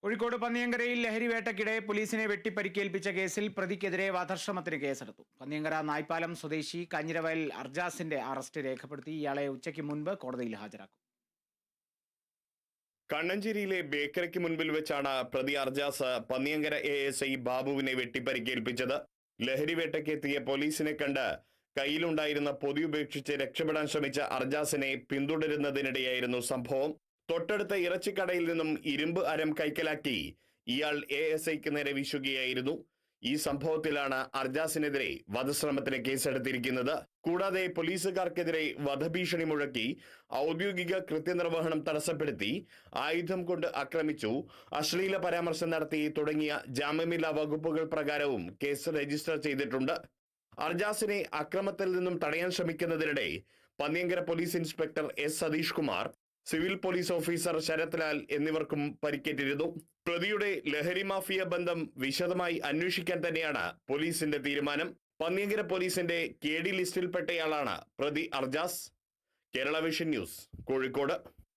കോഴിക്കോട് പന്നിയങ്കരയിൽ ലഹരിവേട്ടയ്ക്കിടെ പോലീസിനെ വെട്ടിപ്പരിക്കേൽപ്പിച്ച കേസിൽ പ്രതിക്കെതിരെ വധശ്രമത്തിന് കേസെടുത്തു. പന്നിയങ്കര നായ്പാലം സ്വദേശി കഞ്ഞിരവയൽ അർജാസിന്റെ അറസ്റ്റ് രേഖപ്പെടുത്തി ഇയാളെ ഉച്ചയ്ക്ക് മുൻപ് കോടതിയിൽ ഹാജരാക്കും. കണ്ണഞ്ചേരിയിലെ ബേക്കറിക്ക് മുൻപിൽ വെച്ചാണ് പ്രതി അർജാസ് പന്നിയങ്കര ASI ബാബുവിനെ വെട്ടിപ്പരിക്കേൽപ്പിച്ചത്. ലഹരിവേട്ടയ്ക്കെത്തിയ പോലീസിനെ കണ്ട് കയ്യിലുണ്ടായിരുന്ന പൊതി ഉപേക്ഷിച്ച് രക്ഷപ്പെടാൻ ശ്രമിച്ച അർജാസിനെ പിന്തുടരുന്നതിനിടെയായിരുന്നു സംഭവം. തൊട്ടടുത്ത ഇറച്ചിക്കടയിൽ നിന്നും ഇരുമ്പ് അരം കൈക്കലാക്കി ഇയാൾ ASIക്ക് നേരെ വീശുകയായിരുന്നു. ഈ സംഭവത്തിലാണ് അർജാസിനെതിരെ വധശ്രമത്തിന് കേസെടുത്തിരിക്കുന്നത്. കൂടാതെ പോലീസുകാർക്കെതിരെ വധഭീഷണി മുഴക്കി, ഔദ്യോഗിക കൃത്യനിർവഹണം തടസ്സപ്പെടുത്തി, ആയുധം കൊണ്ട് ആക്രമിച്ചു, അശ്ലീല പരാമർശം നടത്തി തുടങ്ങിയ ജാമ്യമില്ലാ വകുപ്പുകൾ പ്രകാരവും കേസ് രജിസ്റ്റർ ചെയ്തിട്ടുണ്ട്. അർജാസിനെ അക്രമത്തിൽ നിന്നും തടയാൻ ശ്രമിക്കുന്നതിനിടെ Panniyankara police inspector S Satheesh Kumar, civil police officer Sarath Lal എന്നിവർക്കും പരിക്കേറ്റിരുന്നു. പ്രതിയുടെ ലഹരി മാഫിയ ബന്ധം വിശദമായി അന്വേഷിക്കാൻ തന്നെയാണ് പോലീസിന്റെ തീരുമാനം. പന്നിയങ്കര പോലീസിന്റെ KD ലിസ്റ്റിൽപ്പെട്ടയാളാണ് പ്രതി അർജാസ്. Kerala vision news, Kozhikode.